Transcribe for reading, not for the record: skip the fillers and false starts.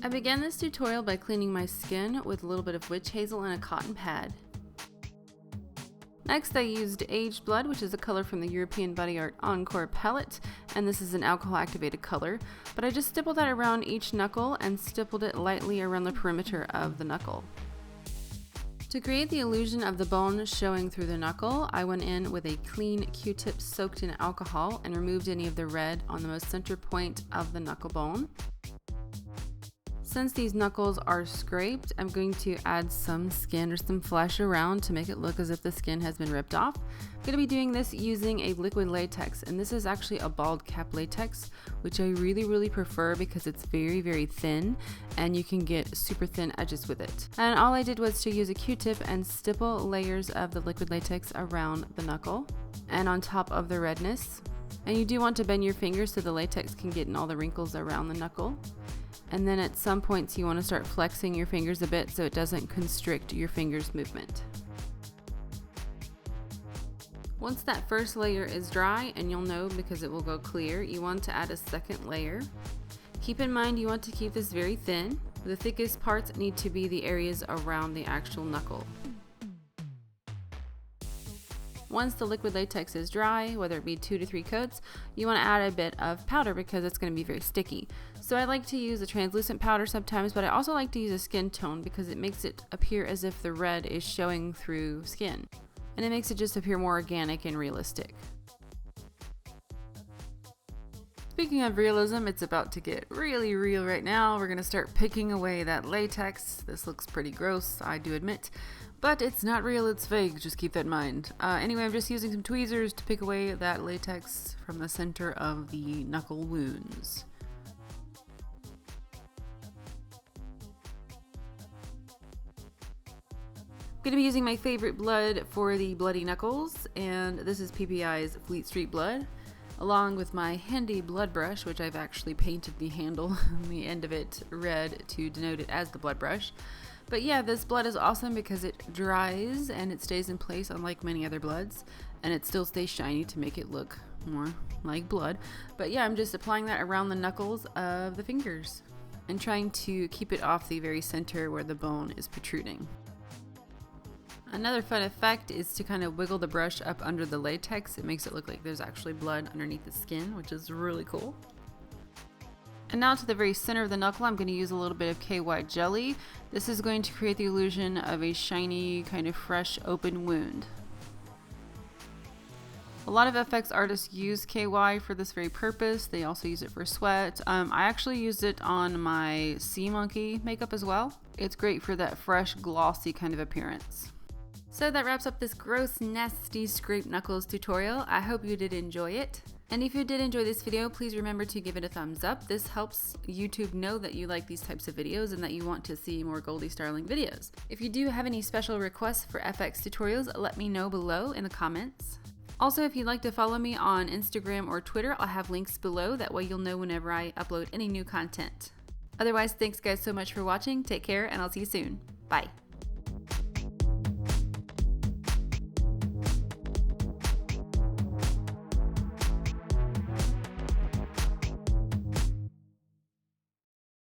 I began this tutorial by cleaning my skin with a little bit of witch hazel and a cotton pad. Next I used Aged Blood, which is a color from the European Body Art Encore palette, and this is an alcohol activated color, but I just stippled that around each knuckle and stippled it lightly around the perimeter of the knuckle. To create the illusion of the bone showing through the knuckle, I went in with a clean Q-tip soaked in alcohol and removed any of the red on the most center point of the knuckle bone. Since these knuckles are scraped, I'm going to add some skin or some flesh around to make it look as if the skin has been ripped off. I'm going to be doing this using a liquid latex, and this is actually a bald cap latex, which I really prefer because it's very thin and you can get super thin edges with it. And all I did was to use a Q-tip and stipple layers of the liquid latex around the knuckle and on top of the redness. And you do want to bend your fingers so the latex can get in all the wrinkles around the knuckle. And then at some points you want to start flexing your fingers a bit so it doesn't constrict your fingers' movement. Once that first layer is dry, and you'll know because it will go clear, you want to add a second layer. Keep in mind you want to keep this very thin. The thickest parts need to be the areas around the actual knuckle. Once the liquid latex is dry, whether it be 2 to 3 coats, you want to add a bit of powder because it's going to be very sticky. So I like to use a translucent powder sometimes, but I also like to use a skin tone because it makes it appear as if the red is showing through skin. And it makes it just appear more organic and realistic. Speaking of realism, it's about to get really real right now. We're going to start picking away that latex. This looks pretty gross, I do admit. But it's not real, it's fake, just keep that in mind. Anyway, I'm just using some tweezers to pick away that latex from the center of the knuckle wounds. I'm going to be using my favorite blood for the bloody knuckles, and this is PPI's Fleet Street Blood, along with my handy blood brush, which I've actually painted the handle on the end of it red to denote it as the blood brush. But yeah, this blood is awesome because it dries and it stays in place unlike many other bloods, and it still stays shiny to make it look more like blood. But yeah, I'm just applying that around the knuckles of the fingers and trying to keep it off the very center where the bone is protruding. Another fun effect is to kind of wiggle the brush up under the latex. It makes it look like there's actually blood underneath the skin, which is really cool. And now to the very center of the knuckle, I'm going to use a little bit of KY jelly. This is going to create the illusion of a shiny, kind of fresh, open wound. A lot of FX artists use KY for this very purpose. They also use it for sweat. I actually used it on my sea monkey makeup as well. It's great for that fresh, glossy kind of appearance. So that wraps up this gross, nasty scrape knuckles tutorial. I hope you did enjoy it. And if you did enjoy this video, please remember to give it a thumbs up. This helps YouTube know that you like these types of videos and that you want to see more goldiestarling videos. If you do have any special requests for FX tutorials, let me know below in the comments. Also, if you'd like to follow me on Instagram or Twitter, I'll have links below. That way you'll know whenever I upload any new content. Otherwise, thanks guys so much for watching. Take care, and I'll see you soon. Bye.